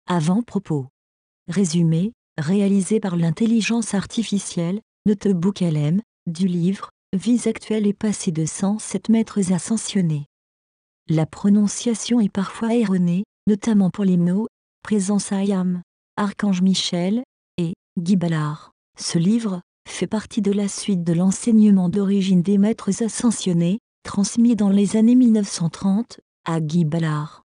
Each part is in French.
Avant-propos. Résumé, réalisé par l'intelligence artificielle, Notebook LM, du livre « Vies actuelles et passées de 107 maîtres ascensionnés ». La prononciation est parfois erronée, notamment pour les mots « présence I am »,« Archange Michel » et « Guy Ballard ». Ce livre fait partie de la suite de l'enseignement d'origine des maîtres ascensionnés, transmis dans les années 1930, à Guy Ballard.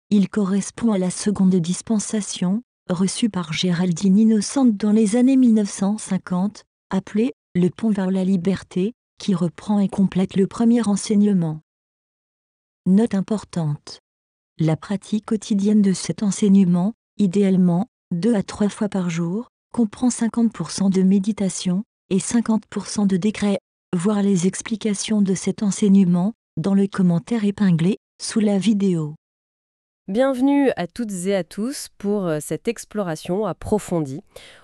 Il correspond à la seconde dispensation, reçue par Géraldine Innocente dans les années 1950, appelée « Le pont vers la liberté », qui reprend et complète le premier enseignement. Note importante. La pratique quotidienne de cet enseignement, idéalement, 2 à 3 fois par jour, comprend 50% de méditation et 50% de décret. Voir les explications de cet enseignement dans le commentaire épinglé sous la vidéo. Bienvenue à toutes et à tous pour cette exploration approfondie.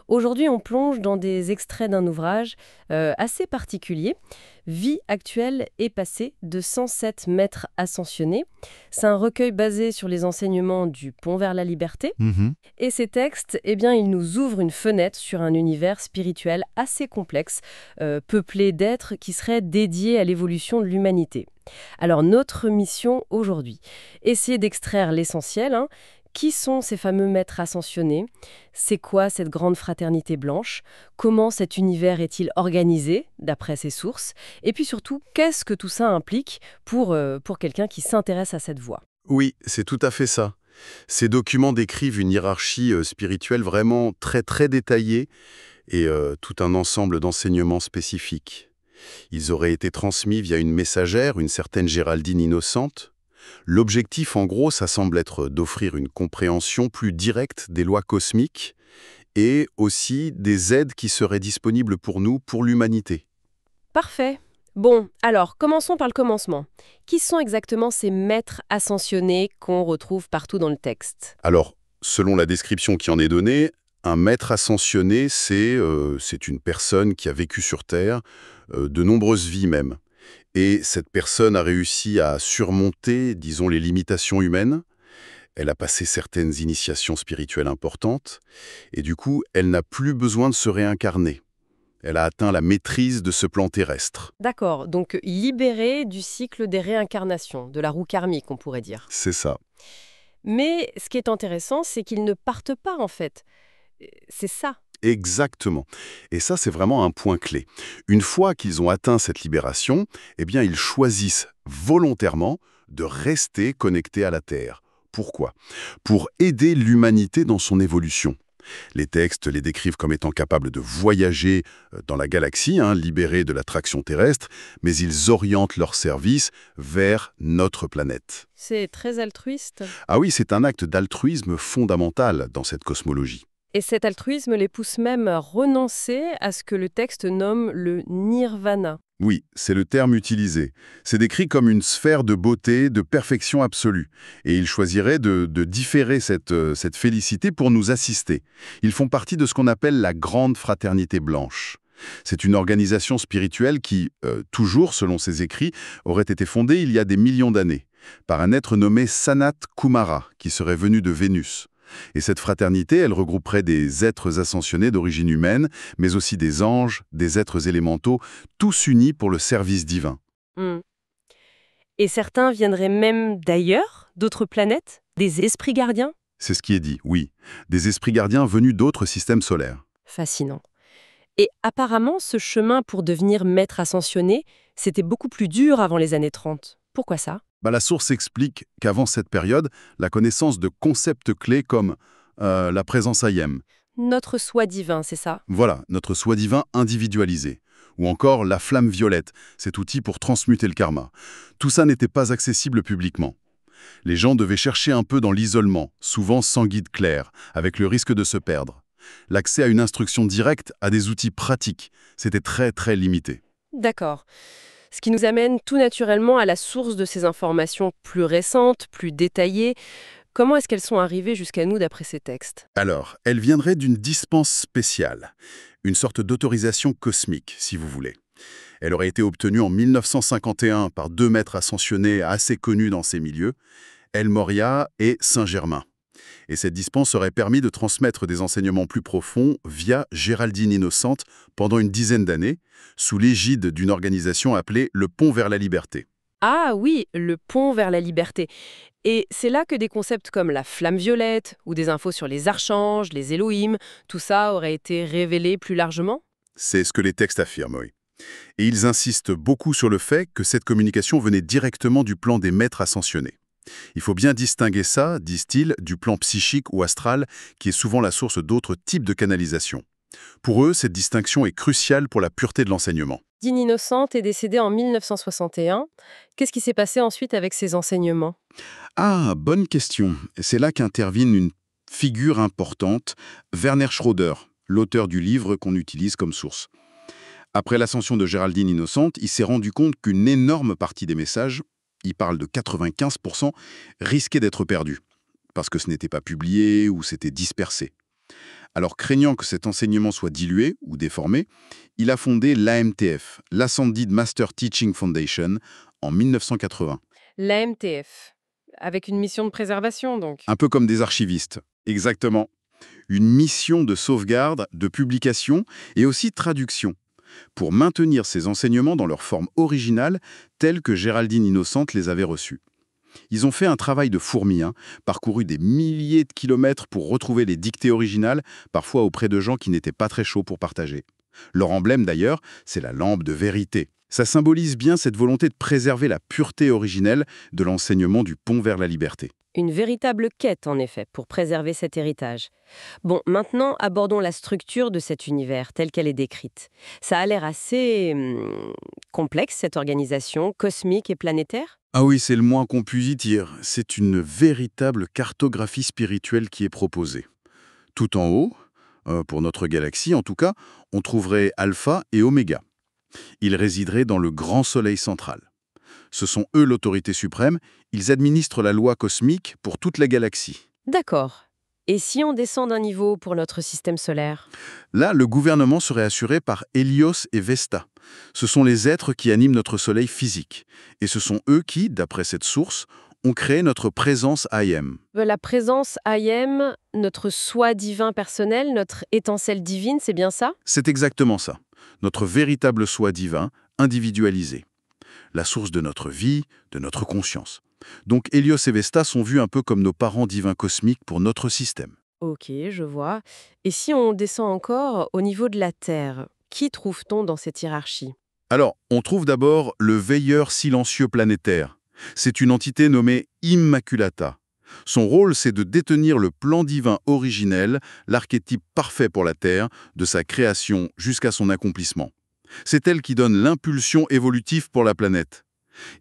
Aujourd'hui, on plonge dans des extraits d'un ouvrage assez particulier, Vie actuelle et passée de 107 maîtres ascensionnés. C'est un recueil basé sur les enseignements du Pont vers la liberté. Et ces textes, ils nous ouvrent une fenêtre sur un univers spirituel assez complexe, peuplé d'êtres qui seraient dédiés à l'évolution de l'humanité. Alors, notre mission aujourd'hui, essayer d'extraire l'essentiel. Qui sont ces fameux maîtres ascensionnés? C'est quoi cette grande fraternité blanche? Comment cet univers est-il organisé, d'après ses sources? Et puis surtout, qu'est-ce que tout ça implique pour quelqu'un qui s'intéresse à cette voie? Oui, c'est tout à fait ça. Ces documents décrivent une hiérarchie spirituelle vraiment très très détaillée et tout un ensemble d'enseignements spécifiques. Ils auraient été transmis via une messagère, une certaine Géraldine Innocente. L'objectif, en gros, ça semble être d'offrir une compréhension plus directe des lois cosmiques et aussi des aides qui seraient disponibles pour nous, pour l'humanité. Parfait. Bon, alors, commençons par le commencement. Qui sont exactement ces maîtres ascensionnés qu'on retrouve partout dans le texte? Alors, selon la description qui en est donnée, un maître ascensionné, c'est une personne qui a vécu sur Terre, de nombreuses vies même. Et cette personne a réussi à surmonter, disons, les limitations humaines. Elle a passé certaines initiations spirituelles importantes. Et du coup, elle n'a plus besoin de se réincarner. Elle a atteint la maîtrise de ce plan terrestre. D'accord, donc libérés du cycle des réincarnations, de la roue karmique, on pourrait dire. C'est ça. Mais ce qui est intéressant, c'est qu'ils ne partent pas, en fait. C'est ça. Exactement. Et ça, c'est vraiment un point clé. Une fois qu'ils ont atteint cette libération, ils choisissent volontairement de rester connectés à la Terre. Pourquoi? Pour aider l'humanité dans son évolution. Les textes les décrivent comme étant capables de voyager dans la galaxie, libérés de l'attraction terrestre, mais ils orientent leur service vers notre planète. C'est très altruiste. Ah oui, c'est un acte d'altruisme fondamental dans cette cosmologie. Et cet altruisme les pousse même à renoncer à ce que le texte nomme le nirvana. Oui, c'est le terme utilisé. C'est décrit comme une sphère de beauté, de perfection absolue. Et ils choisiraient de différer cette félicité pour nous assister. Ils font partie de ce qu'on appelle la grande fraternité blanche. C'est une organisation spirituelle qui, toujours selon ses écrits, aurait été fondée il y a des millions d'années, par un être nommé Sanat Kumara, qui serait venu de Vénus. Et cette fraternité, elle regrouperait des êtres ascensionnés d'origine humaine, mais aussi des anges, des êtres élémentaux, tous unis pour le service divin. Hmm. Et certains viendraient même d'ailleurs, d'autres planètes, des esprits gardiens? C'est ce qui est dit, oui. Des esprits gardiens venus d'autres systèmes solaires. Fascinant. Et apparemment, ce chemin pour devenir maître ascensionné, c'était beaucoup plus dur avant les années 30. Pourquoi ça? La source explique qu'avant cette période, la connaissance de concepts clés comme la présence I am, Notre soi divin, c'est ça? voilà, notre soi divin individualisé, ou encore la flamme violette, cet outil pour transmuter le karma. Tout ça n'était pas accessible publiquement. Les gens devaient chercher un peu dans l'isolement, souvent sans guide clair, avec le risque de se perdre. L'accès à une instruction directe, à des outils pratiques, c'était très très limité. D'accord. Ce qui nous amène tout naturellement à la source de ces informations plus récentes, plus détaillées. Comment est-ce qu'elles sont arrivées jusqu'à nous d'après ces textes? Alors, elle viendrait d'une dispense spéciale, une sorte d'autorisation cosmique, si vous voulez. Elle aurait été obtenue en 1951 par 2 maîtres ascensionnés assez connus dans ces milieux, El Morya et Saint-Germain. Et cette dispense aurait permis de transmettre des enseignements plus profonds via Géraldine Innocente pendant une dizaine d'années, sous l'égide d'une organisation appelée le Pont vers la Liberté. Ah oui, le pont vers la liberté. Et c'est là que des concepts comme la flamme violette ou des infos sur les archanges, les Elohim, tout ça aurait été révélé plus largement? C'est ce que les textes affirment, oui. Et ils insistent beaucoup sur le fait que cette communication venait directement du plan des maîtres ascensionnés. Il faut bien distinguer ça, disent-ils, du plan psychique ou astral, qui est souvent la source d'autres types de canalisation. Pour eux, cette distinction est cruciale pour la pureté de l'enseignement. Dine Innocente est décédé en 1961. Qu'est-ce qui s'est passé ensuite avec ses enseignements? Ah, bonne question. C'est là qu'intervient une figure importante, Werner Schroeder, l'auteur du livre qu'on utilise comme source. Après l'ascension de Géraldine Innocente, il s'est rendu compte qu'une énorme partie des messages, il parle de 95%, risquaient d'être perdus, parce que ce n'était pas publié ou c'était dispersé. Alors, craignant que cet enseignement soit dilué ou déformé, il a fondé l'AMTF, l'Ascended Master Teaching Foundation, en 1980. L'AMTF, avec une mission de préservation donc. Un peu comme des archivistes. Exactement. Une mission de sauvegarde, de publication et aussi de traduction, pour maintenir ces enseignements dans leur forme originale, telle que Géraldine Innocente les avait reçus. Ils ont fait un travail de fourmi, parcouru des milliers de kilomètres pour retrouver les dictées originales, parfois auprès de gens qui n'étaient pas très chauds pour partager. Leur emblème d'ailleurs, c'est la lampe de vérité. Ça symbolise bien cette volonté de préserver la pureté originelle de l'enseignement du pont vers la liberté. Une véritable quête, en effet, pour préserver cet héritage. Bon, maintenant, abordons la structure de cet univers, telle qu'elle est décrite. Ça a l'air assez complexe, cette organisation, cosmique et planétaire? Ah oui, c'est le moins qu'on puisse dire. C'est une véritable cartographie spirituelle qui est proposée. Tout en haut, pour notre galaxie en tout cas, on trouverait Alpha et Oméga. Ils résideraient dans le grand soleil central. Ce sont eux l'autorité suprême, ils administrent la loi cosmique pour toute la galaxie. D'accord. Et si on descend d'un niveau pour notre système solaire? Là, le gouvernement serait assuré par Hélios et Vesta. Ce sont les êtres qui animent notre soleil physique. Et ce sont eux qui, d'après cette source, ont créé notre présence IM. La présence IM, notre soi divin personnel, notre étincelle divine, c'est bien ça? C'est exactement ça. Notre véritable soi divin, individualisé. La source de notre vie, de notre conscience. Donc Hélios et Vesta sont vus un peu comme nos parents divins cosmiques pour notre système. Ok, je vois. Et si on descend encore au niveau de la Terre, qui trouve-t-on dans cette hiérarchie? Alors, on trouve d'abord le veilleur silencieux planétaire. C'est une entité nommée Immaculata. Son rôle, c'est de détenir le plan divin originel, l'archétype parfait pour la Terre, de sa création jusqu'à son accomplissement. C'est elle qui donne l'impulsion évolutive pour la planète.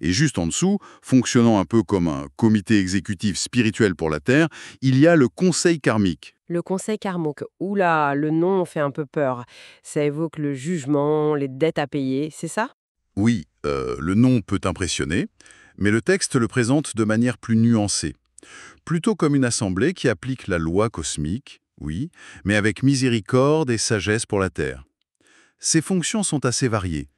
Et juste en dessous, fonctionnant un peu comme un comité exécutif spirituel pour la Terre, il y a le Conseil karmique. Le conseil karmique. Oula, le nom fait un peu peur. Ça évoque le jugement, les dettes à payer, c'est ça? Oui, le nom peut impressionner, mais le texte le présente de manière plus nuancée. Plutôt comme une assemblée qui applique la loi cosmique, oui, mais avec miséricorde et sagesse pour la Terre. Ses fonctions sont assez variées.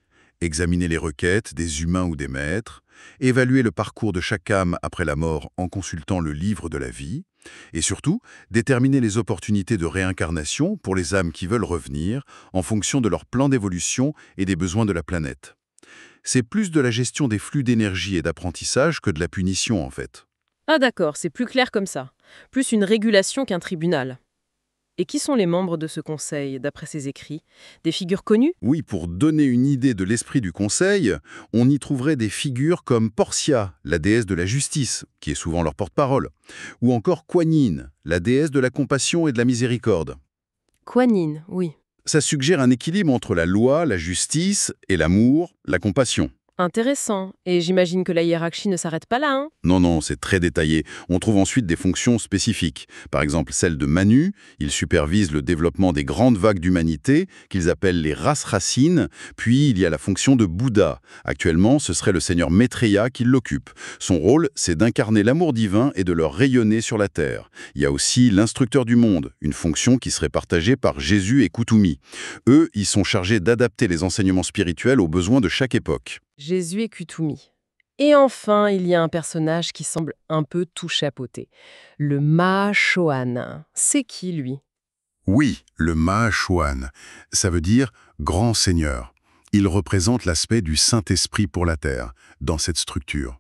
Examiner les requêtes des humains ou des maîtres, évaluer le parcours de chaque âme après la mort en consultant le livre de la vie, et surtout, déterminer les opportunités de réincarnation pour les âmes qui veulent revenir en fonction de leur plan d'évolution et des besoins de la planète. C'est plus de la gestion des flux d'énergie et d'apprentissage que de la punition en fait. Ah d'accord, c'est plus clair comme ça. Plus une régulation qu'un tribunal. Et qui sont les membres de ce conseil, d'après ses écrits? Des figures connues? Oui, pour donner une idée de l'esprit du Conseil, on y trouverait des figures comme Portia, la déesse de la justice, qui est souvent leur porte-parole, ou encore Kuan Yin, la déesse de la compassion et de la miséricorde. Kuan Yin, oui. Ça suggère un équilibre entre la loi, la justice et l'amour, la compassion. Intéressant. Et j'imagine que la hiérarchie ne s'arrête pas là, hein? Non, c'est très détaillé. On trouve ensuite des fonctions spécifiques. Par exemple, celle de Manu, il supervise le développement des grandes vagues d'humanité, qu'ils appellent les races racines. Puis, il y a la fonction de Bouddha. Actuellement, ce serait le seigneur Maitreya qui l'occupe. Son rôle, c'est d'incarner l'amour divin et de le rayonner sur la Terre. Il y a aussi l'instructeur du monde, une fonction qui serait partagée par Jésus et Kutumi. Eux, ils sont chargés d'adapter les enseignements spirituels aux besoins de chaque époque. Jésus et Kutumi. Et enfin, il y a un personnage qui semble un peu tout chapeauter. Le Mahachohan. C'est qui, lui? Oui, le Mahachohan, ça veut dire grand seigneur. Il représente l'aspect du Saint-Esprit pour la terre, dans cette structure.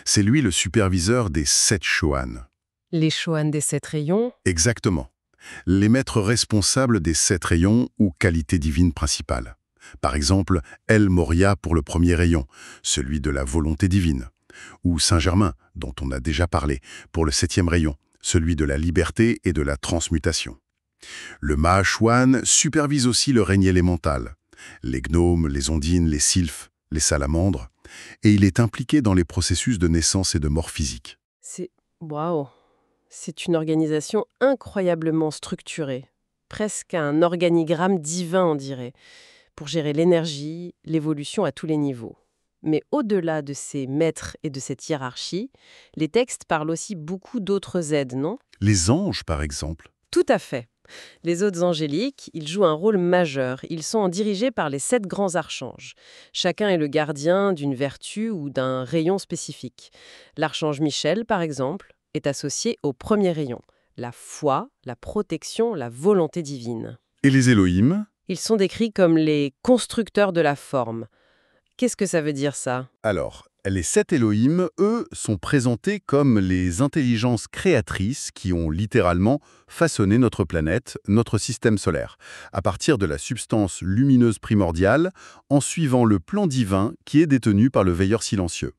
C'est lui le superviseur des 7 Chohan. Les Chohan des 7 rayons? Exactement. Les maîtres responsables des 7 rayons ou qualités divines principales. Par exemple, El Moria pour le premier rayon, celui de la volonté divine. Ou Saint-Germain, dont on a déjà parlé, pour le 7e rayon, celui de la liberté et de la transmutation. Le Mahachohan supervise aussi le règne élémental, les gnomes, les ondines, les sylphes, les salamandres, et il est impliqué dans les processus de naissance et de mort physique. C'est... Waouh! C'est une organisation incroyablement structurée. Presque un organigramme divin, on dirait, pour gérer l'énergie, l'évolution à tous les niveaux. Mais au-delà de ces maîtres et de cette hiérarchie, les textes parlent aussi beaucoup d'autres aides, non? Les anges, par exemple. Tout à fait. Les hôtes angéliques, ils jouent un rôle majeur. Ils sont dirigés par les 7 grands archanges. Chacun est le gardien d'une vertu ou d'un rayon spécifique. L'archange Michel, par exemple, est associé au premier rayon, la foi, la protection, la volonté divine. Et les Elohim? Ils sont décrits comme les constructeurs de la forme. Qu'est-ce que ça veut dire, ça? Alors, les 7 Elohim, eux, sont présentés comme les intelligences créatrices qui ont littéralement façonné notre planète, notre système solaire, à partir de la substance lumineuse primordiale, en suivant le plan divin qui est détenu par le veilleur silencieux.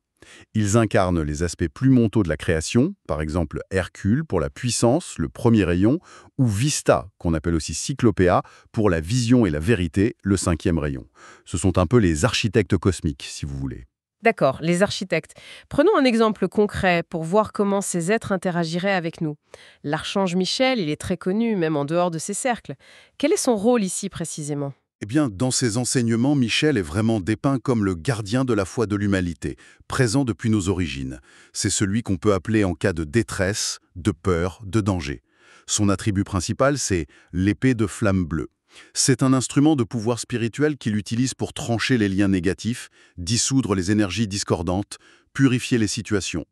Ils incarnent les aspects plus mentaux de la création, par exemple Hercule pour la puissance, le premier rayon, ou Vista, qu'on appelle aussi Cyclopéa, pour la vision et la vérité, le 5e rayon. Ce sont un peu les architectes cosmiques, si vous voulez. D'accord, les architectes. Prenons un exemple concret pour voir comment ces êtres interagiraient avec nous. L'archange Michel, il est très connu, même en dehors de ces cercles. Quel est son rôle ici précisément? Eh bien, dans ses enseignements, Michel est vraiment dépeint comme le gardien de la foi de l'humanité, présent depuis nos origines. C'est celui qu'on peut appeler en cas de détresse, de peur, de danger. Son attribut principal, c'est l'épée de flamme bleue. C'est un instrument de pouvoir spirituel qu'il utilise pour trancher les liens négatifs, dissoudre les énergies discordantes, purifier les situations.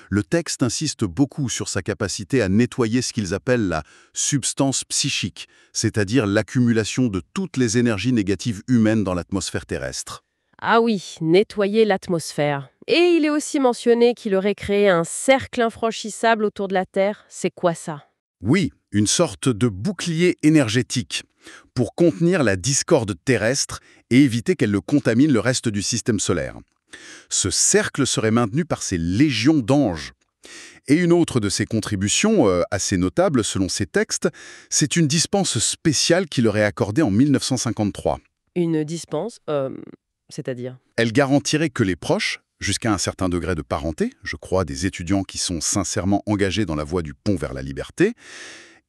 Le texte insiste beaucoup sur sa capacité à nettoyer ce qu'ils appellent la substance psychique, c'est-à-dire l'accumulation de toutes les énergies négatives humaines dans l'atmosphère terrestre. Ah oui, nettoyer l'atmosphère. Et il est aussi mentionné qu'il aurait créé un cercle infranchissable autour de la Terre. C'est quoi ça? Oui, une sorte de bouclier énergétique pour contenir la discorde terrestre et éviter qu'elle ne contamine le reste du système solaire. Ce cercle serait maintenu par ces légions d'anges. Et une autre de ses contributions, assez notable selon ses textes, c'est une dispense spéciale qu'il leur est accordée en 1953. Une dispense, c'est-à-dire? Elle garantirait que les proches, jusqu'à un certain degré de parenté, je crois des étudiants qui sont sincèrement engagés dans la voie du pont vers la liberté,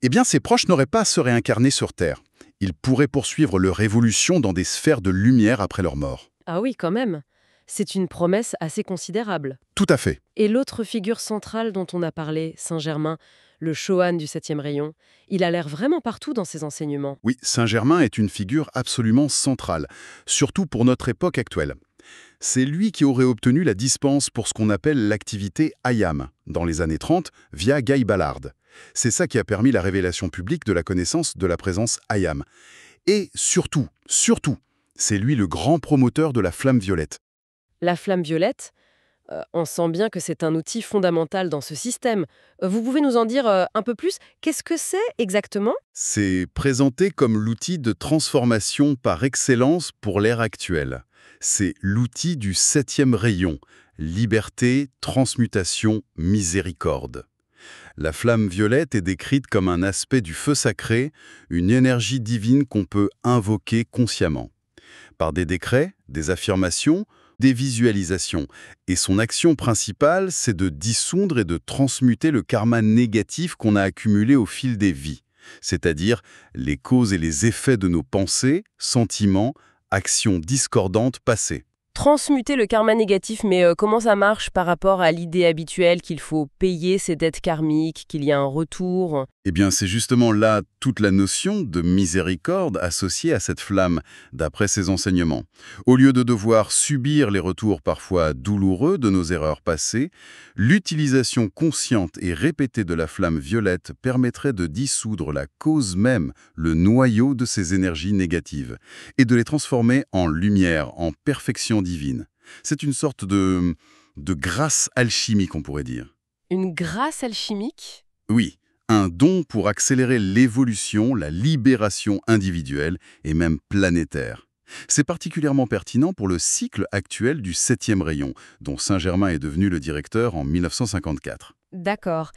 eh bien ces proches n'auraient pas à se réincarner sur Terre. Ils pourraient poursuivre leur évolution dans des sphères de lumière après leur mort. Ah oui, quand même. C'est une promesse assez considérable. Tout à fait. Et l'autre figure centrale dont on a parlé, Saint-Germain, le Chohan du 7e rayon, il a l'air vraiment partout dans ses enseignements. Oui, Saint-Germain est une figure absolument centrale, surtout pour notre époque actuelle. C'est lui qui aurait obtenu la dispense pour ce qu'on appelle l'activité IAM, dans les années 30, via Guy Ballard. C'est ça qui a permis la révélation publique de la connaissance de la présence IAM. Et surtout, c'est lui le grand promoteur de la flamme violette. La flamme violette, on sent bien que c'est un outil fondamental dans ce système. Vous pouvez nous en dire un peu plus? Qu'est-ce que c'est exactement? C'est présenté comme l'outil de transformation par excellence pour l'ère actuelle. C'est l'outil du 7e rayon, liberté, transmutation, miséricorde. La flamme violette est décrite comme un aspect du feu sacré, une énergie divine qu'on peut invoquer consciemment. Par des décrets, des affirmations, des visualisations. Et son action principale, c'est de dissoudre et de transmuter le karma négatif qu'on a accumulé au fil des vies, c'est-à-dire les causes et les effets de nos pensées, sentiments, actions discordantes passées. Transmuter le karma négatif, mais comment ça marche par rapport à l'idée habituelle qu'il faut payer ses dettes karmiques, qu'il y a un retour? Eh bien, c'est justement là toute la notion de miséricorde associée à cette flamme, d'après ces enseignements. Au lieu de devoir subir les retours parfois douloureux de nos erreurs passées, l'utilisation consciente et répétée de la flamme violette permettrait de dissoudre la cause même, le noyau de ces énergies négatives, et de les transformer en lumière, en perfection divine. C'est une sorte de grâce alchimique, on pourrait dire. Une grâce alchimique? Oui, un don pour accélérer l'évolution, la libération individuelle et même planétaire. C'est particulièrement pertinent pour le cycle actuel du 7e rayon, dont Saint-Germain est devenu le directeur en 1954. D'accord.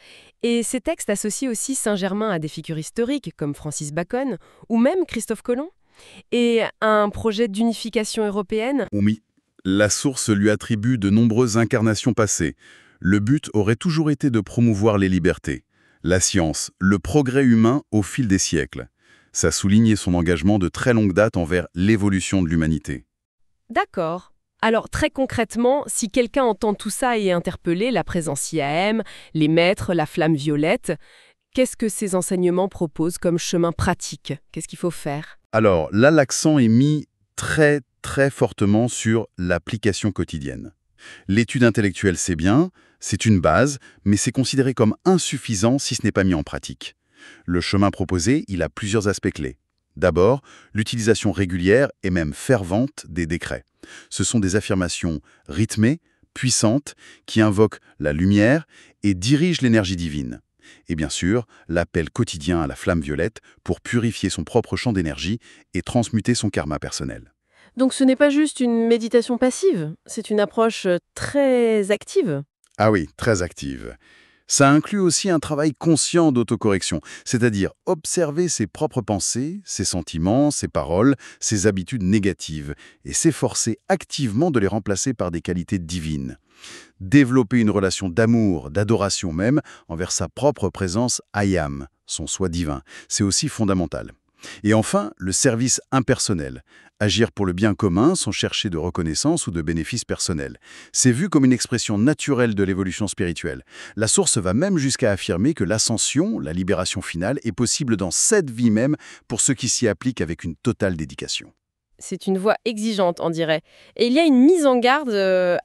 Et ces textes associent aussi Saint-Germain à des figures historiques, comme Francis Bacon, ou même Christophe Colomb, et à un projet d'unification européenne? Oui, la source lui attribue de nombreuses incarnations passées. Le but aurait toujours été de promouvoir les libertés, la science, le progrès humain au fil des siècles. Ça soulignait son engagement de très longue date envers l'évolution de l'humanité. D'accord. Alors très concrètement, si quelqu'un entend tout ça et est interpellé, la présence IAM, les maîtres, la flamme violette, qu'est-ce que ces enseignements proposent comme chemin pratique? Qu'est-ce qu'il faut faire? Alors là, l'accent est mis très fortement sur l'application quotidienne. L'étude intellectuelle, c'est bien, c'est une base, mais c'est considéré comme insuffisant si ce n'est pas mis en pratique. Le chemin proposé, il a plusieurs aspects clés. D'abord, l'utilisation régulière et même fervente des décrets. Ce sont des affirmations rythmées, puissantes, qui invoquent la lumière et dirigent l'énergie divine. Et bien sûr, l'appel quotidien à la flamme violette pour purifier son propre champ d'énergie et transmuter son karma personnel. Donc ce n'est pas juste une méditation passive, c'est une approche très active. Ah oui, très active. Ça inclut aussi un travail conscient d'autocorrection, c'est-à-dire observer ses propres pensées, ses sentiments, ses paroles, ses habitudes négatives, et s'efforcer activement de les remplacer par des qualités divines. Développer une relation d'amour, d'adoration même, envers sa propre présence Ayam, son soi divin, c'est aussi fondamental. Et enfin, le service impersonnel. Agir pour le bien commun sans chercher de reconnaissance ou de bénéfice personnel. C'est vu comme une expression naturelle de l'évolution spirituelle. La source va même jusqu'à affirmer que l'ascension, la libération finale, est possible dans cette vie même pour ceux qui s'y appliquent avec une totale dédication. C'est une voie exigeante, on dirait. Et il y a une mise en garde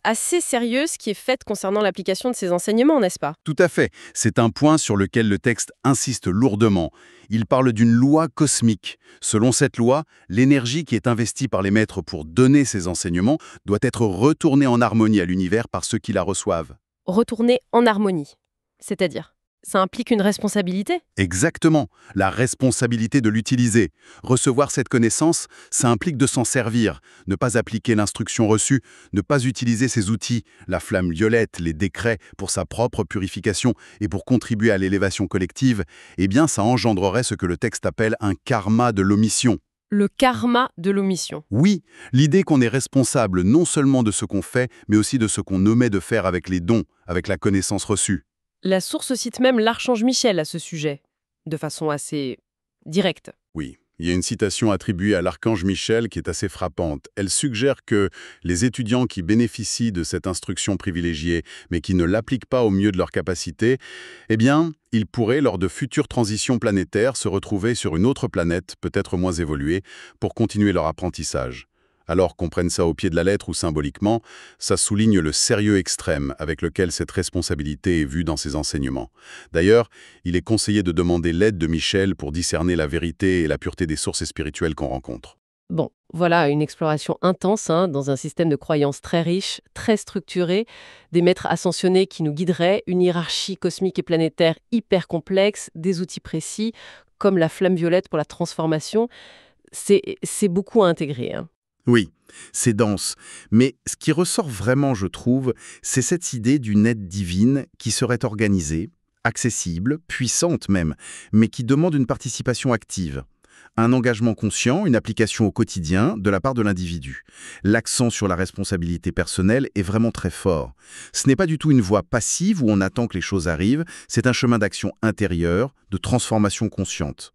assez sérieuse qui est faite concernant l'application de ces enseignements, n'est-ce pas? Tout à fait. C'est un point sur lequel le texte insiste lourdement. Il parle d'une loi cosmique. Selon cette loi, l'énergie qui est investie par les maîtres pour donner ces enseignements doit être retournée en harmonie à l'univers par ceux qui la reçoivent. Retourner en harmonie. C'est-à-dire, ça implique une responsabilité? Exactement, la responsabilité de l'utiliser. Recevoir cette connaissance, ça implique de s'en servir, ne pas appliquer l'instruction reçue, ne pas utiliser ces outils, la flamme violette, les décrets, pour sa propre purification et pour contribuer à l'élévation collective, eh bien ça engendrerait ce que le texte appelle un karma de l'omission. Le karma de l'omission. Oui, l'idée qu'on est responsable non seulement de ce qu'on fait, mais aussi de ce qu'on omet de faire avec les dons, avec la connaissance reçue. La source cite même l'archange Michel à ce sujet, de façon assez directe. Oui, il y a une citation attribuée à l'archange Michel qui est assez frappante. Elle suggère que les étudiants qui bénéficient de cette instruction privilégiée, mais qui ne l'appliquent pas au mieux de leur capacité, eh bien, ils pourraient, lors de futures transitions planétaires, se retrouver sur une autre planète, peut-être moins évoluée, pour continuer leur apprentissage. Alors qu'on prenne ça au pied de la lettre ou symboliquement, ça souligne le sérieux extrême avec lequel cette responsabilité est vue dans ces enseignements. D'ailleurs, il est conseillé de demander l'aide de Michel pour discerner la vérité et la pureté des sources spirituelles qu'on rencontre. Bon, voilà une exploration intense dans un système de croyances très riche, très structuré, des maîtres ascensionnés qui nous guideraient, une hiérarchie cosmique et planétaire hyper complexe, des outils précis, comme la flamme violette pour la transformation. C'est beaucoup à intégrer. Oui, c'est dense, mais ce qui ressort vraiment, je trouve, c'est cette idée d'une aide divine qui serait organisée, accessible, puissante même, mais qui demande une participation active. Un engagement conscient, une application au quotidien de la part de l'individu. L'accent sur la responsabilité personnelle est vraiment très fort. Ce n'est pas du tout une voie passive où on attend que les choses arrivent, c'est un chemin d'action intérieure, de transformation consciente.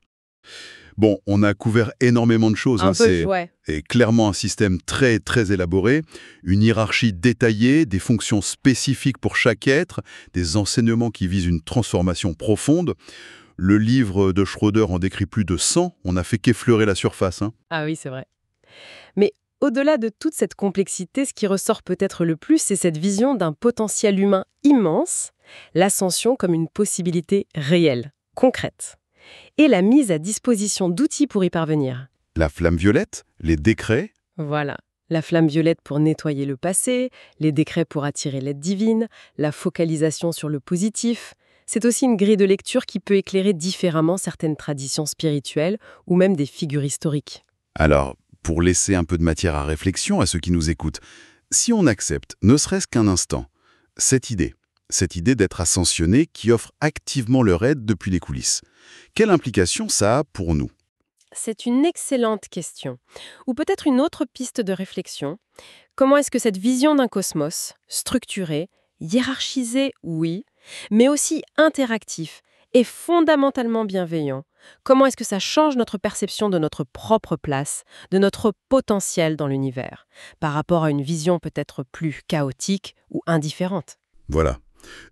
Bon, on a couvert énormément de choses. Un peu, ouais. Et clairement un système très, très élaboré, une hiérarchie détaillée, des fonctions spécifiques pour chaque être, des enseignements qui visent une transformation profonde. Le livre de Schroeder en décrit plus de 100, on n'a fait qu'effleurer la surface. Ah oui, c'est vrai. Mais au-delà de toute cette complexité, ce qui ressort peut-être le plus, c'est cette vision d'un potentiel humain immense, l'ascension comme une possibilité réelle, concrète, et la mise à disposition d'outils pour y parvenir. La flamme violette, les décrets. Voilà. La flamme violette pour nettoyer le passé, les décrets pour attirer l'aide divine, la focalisation sur le positif. C'est aussi une grille de lecture qui peut éclairer différemment certaines traditions spirituelles ou même des figures historiques. Alors, pour laisser un peu de matière à réflexion à ceux qui nous écoutent, si on accepte, ne serait-ce qu'un instant, cette idée d'être ascensionné qui offre activement leur aide depuis les coulisses, quelle implication ça a pour nous? C'est une excellente question. Ou peut-être une autre piste de réflexion. Comment est-ce que cette vision d'un cosmos, structuré, hiérarchisé, oui, mais aussi interactif, est fondamentalement bienveillant? Comment est-ce que ça change notre perception de notre propre place, de notre potentiel dans l'univers, par rapport à une vision peut-être plus chaotique ou indifférente? Voilà,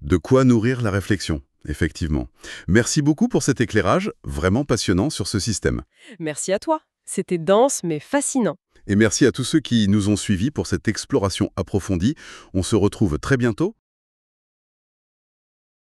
de quoi nourrir la réflexion, effectivement. Merci beaucoup pour cet éclairage, vraiment passionnant sur ce système. Merci à toi. C'était dense mais fascinant. Et merci à tous ceux qui nous ont suivis pour cette exploration approfondie. On se retrouve très bientôt